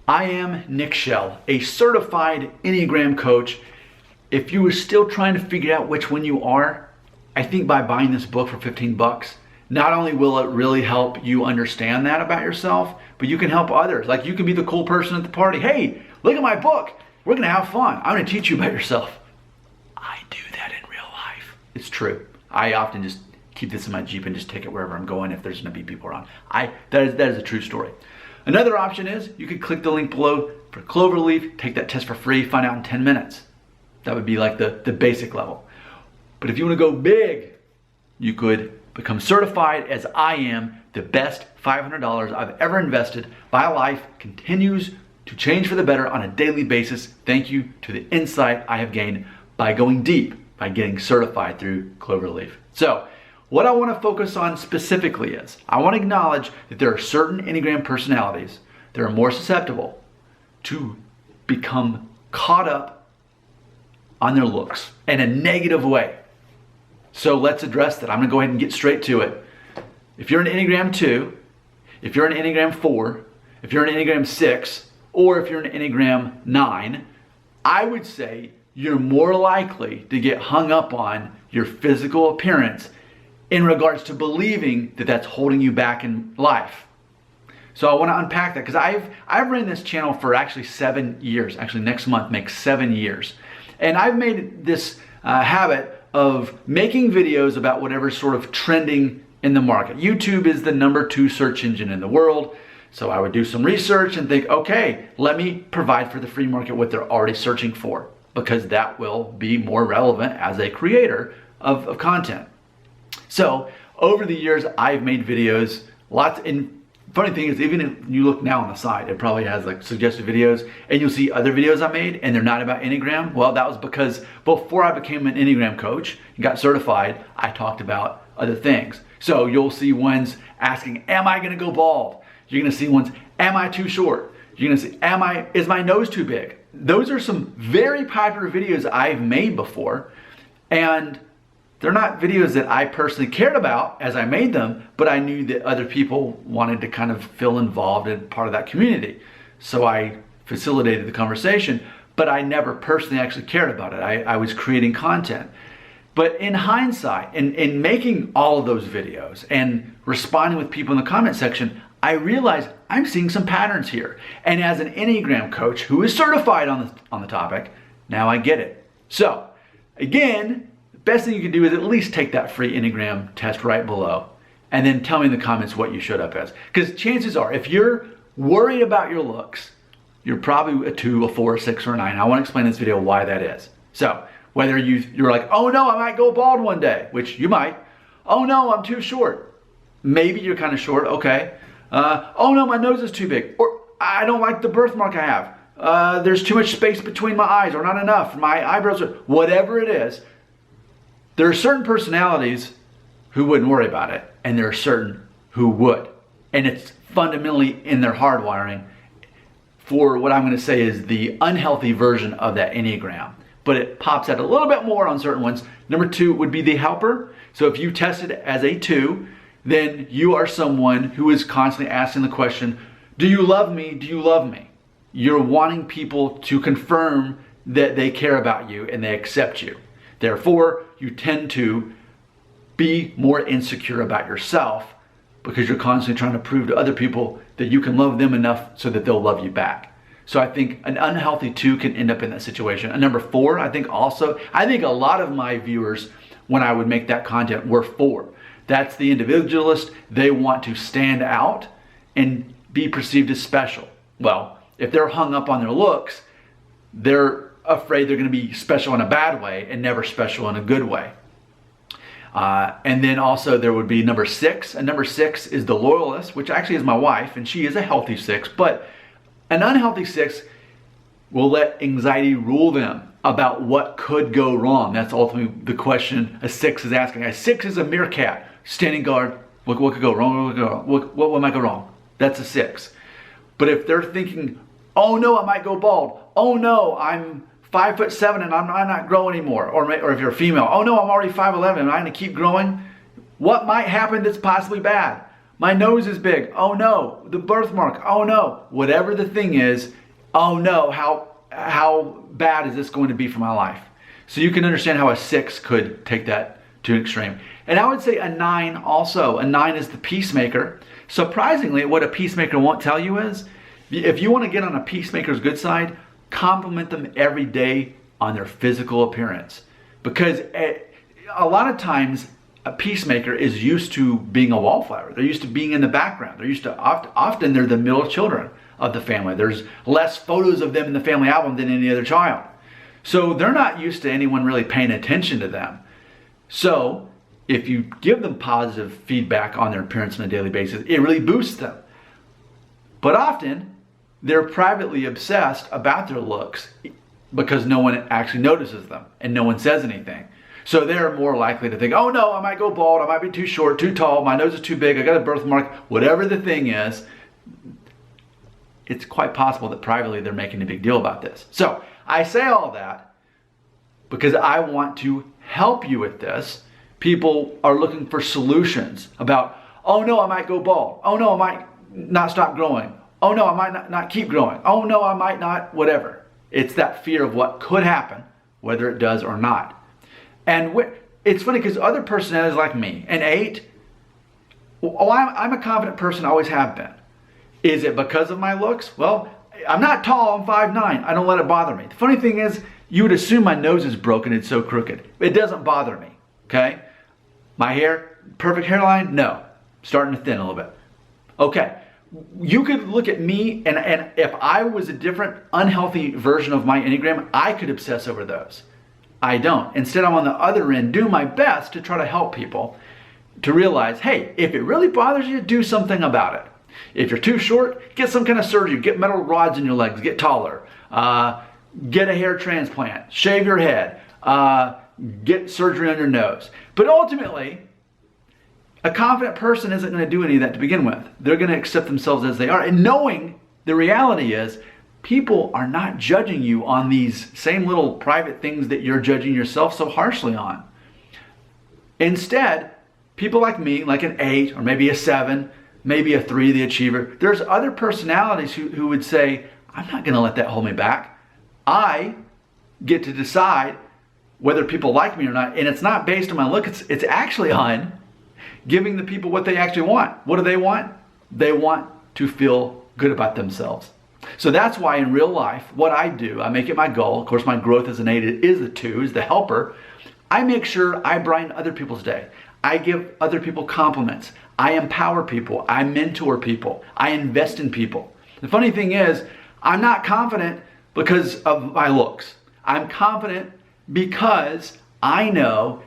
I am Nick Shell, a certified Enneagram coach. If you are still trying to figure out which one you are, I think by buying this book for 15 bucks, not only will it really help you understand that about yourself, but you can help others. Like you can be the cool person at the party. Hey, look at my book. We're gonna have fun. I'm gonna teach you about yourself. I do that in real life. It's true. I often just keep this in my Jeep and just take it wherever I'm going if there's gonna be people around. That is a true story. Another option is you could click the link below for Cloverleaf, take that test for free, find out in 10 minutes. That would be like the basic level. But if you want to go big, you could become certified as I am. The best $500 I've ever invested. My life continues to change for the better on a daily basis. Thank you to the insight I have gained by going deep, by getting certified through Cloverleaf. So what I want to focus on specifically is I want to acknowledge that there are certain Enneagram personalities that are more susceptible to become caught up on their looks in a negative way. So let's address that. I'm going to go ahead and get straight to it. If you're an Enneagram 2, if you're an Enneagram 4, if you're an Enneagram 6, or if you're an Enneagram 9, I would say you're more likely to get hung up on your physical appearance in regards to believing that that's holding you back in life. So I want to unpack that because I've run this channel for actually 7 years. Actually, next month makes 7 years. And I've made this habit of making videos about whatever's sort of trending in the market. YouTube is the #2 search engine in the world. So I would do some research and think, okay, let me provide for the free market what they're already searching for, because that will be more relevant as a creator of content. So over the years, I've made videos, lots, and funny thing is, even if you look now on the side, it probably has like suggested videos, and you'll see other videos I made, and they're not about Enneagram. Well, that was because before I became an Enneagram coach and got certified, I talked about other things. So you'll see ones asking, am I gonna go bald? You're gonna see ones, am I too short? You're gonna see, is my nose too big? Those are some very popular videos I've made before, and they're not videos that I personally cared about as I made them, but I knew that other people wanted to kind of feel involved in part of that community. So I facilitated the conversation, but I never personally actually cared about it. I was creating content. But in hindsight, in making all of those videos and responding with people in the comment section, I realized I'm seeing some patterns here. And as an Enneagram coach who is certified on the topic, now I get it. So again, best thing you can do is at least take that free Enneagram test right below and then tell me in the comments what you showed up as. Because chances are, if you're worried about your looks, you're probably a 2, a 4, a 6, or a 9. I want to explain in this video why that is. So whether you're like, oh no, I might go bald one day, which you might. Oh no, I'm too short. Maybe you're kind of short, okay. Oh no, my nose is too big. Or I don't like the birthmark I have. There's too much space between my eyes, or not enough. My eyebrows are, whatever it is. There are certain personalities who wouldn't worry about it, and there are certain who would. And it's fundamentally in their hardwiring for what I'm going to say is the unhealthy version of that Enneagram. But it pops out a little bit more on certain ones. Number 2 would be the helper. So if you tested as a 2, then you are someone who is constantly asking the question, do you love me? Do you love me? You're wanting people to confirm that they care about you and they accept you. Therefore, you tend to be more insecure about yourself because you're constantly trying to prove to other people that you can love them enough so that they'll love you back. So I think an unhealthy 2 can end up in that situation. And number 4, I think a lot of my viewers, when I would make that content, were 4. That's the individualist. They want to stand out and be perceived as special. Well, if they're hung up on their looks, they're afraid they're going to be special in a bad way and never special in a good way. And then also there would be number 6. And number 6 is the loyalist, which actually is my wife, and she is a healthy 6. But an unhealthy 6 will let anxiety rule them about what could go wrong. That's ultimately the question a 6 is asking. A 6 is a meerkat, standing guard. What could go wrong? What might go wrong? That's a 6. But if they're thinking, oh no, I might go bald. Oh no, I'm 5'7" and I'm not growing anymore. Or if you're a female, oh no, I'm already 5'11" and I'm gonna keep growing. What might happen that's possibly bad? my nose is big. Oh no, the birthmark. Oh no, whatever the thing is. Oh no, how bad is this going to be for my life? So you can understand how a 6 could take that to an extreme. And I would say a 9 also. A 9 is the peacemaker. Surprisingly, what a peacemaker won't tell you is, if you want to get on a peacemaker's good side, compliment them every day on their physical appearance. Because a lot of times, a peacemaker is used to being a wallflower. They're used to being in the background. They're used to, often they're the middle children of the family. There's less photos of them in the family album than any other child. So they're not used to anyone really paying attention to them. So if you give them positive feedback on their appearance on a daily basis, it really boosts them. But often, they're privately obsessed about their looks because no one actually notices them and no one says anything. So they're more likely to think, oh no, I might go bald, I might be too short, too tall, my nose is too big, I got a birthmark, whatever the thing is. It's quite possible that privately they're making a big deal about this. So I say all that because I want to help you with this. People are looking for solutions about, oh no, I might go bald. Oh no, I might not stop growing. Oh no, I might not keep growing. Oh no, I might not, whatever. It's that fear of what could happen, whether it does or not. And it's funny because other personalities like me, an 8, I'm a confident person, always have been. Is it because of my looks? Well, I'm not tall, I'm 5'9". I don't let it bother me. The funny thing is, you would assume my nose is broken, it's so crooked. It doesn't bother me, okay? My hair, perfect hairline? No. Starting to thin a little bit. Okay, you could look at me and if I was a different, unhealthy version of my Enneagram, I could obsess over those. I don't. Instead, I'm on the other end, doing my best to try to help people to realize, hey, if it really bothers you, do something about it. If you're too short, get some kind of surgery, get metal rods in your legs, get taller, get a hair transplant, shave your head, get surgery on your nose. But ultimately, a confident person isn't going to do any of that to begin with. They're going to accept themselves as they are. And knowing the reality is, people are not judging you on these same little private things that you're judging yourself so harshly on. Instead, people like me, like an 8 or maybe a 7, maybe a 3, the achiever, there's other personalities who would say, I'm not going to let that hold me back. I get to decide whether people like me or not. And it's not based on my look. It's actually on giving the people what they actually want. What do they want? They want to feel good about themselves. So that's why in real life, what I do, I make it my goal. Of course, my growth as an 8 is the 2, is the helper. I make sure I brighten other people's day. I give other people compliments. I empower people. I mentor people. I invest in people. The funny thing is, I'm not confident because of my looks. I'm confident because I know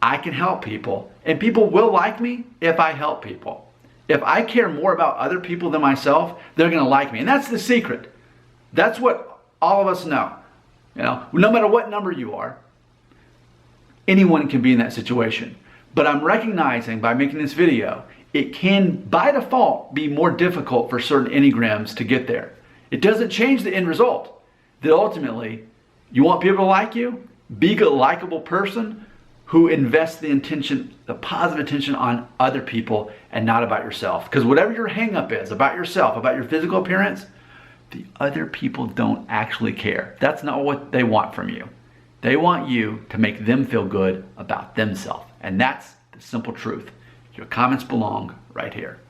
I can help people. And people will like me if I help people. If I care more about other people than myself, they're going to like me. And that's the secret. That's what all of us know. You know, no matter what number you are, anyone can be in that situation. But I'm recognizing by making this video, it can, by default, be more difficult for certain Enneagrams to get there. It doesn't change the end result. That ultimately, you want people to like you? Be a likable person who invests the positive attention on other people and not about yourself. Because whatever your hang-up is about yourself, about your physical appearance, the other people don't actually care. That's not what they want from you. They want you to make them feel good about themselves. And that's the simple truth. Your comments belong right here.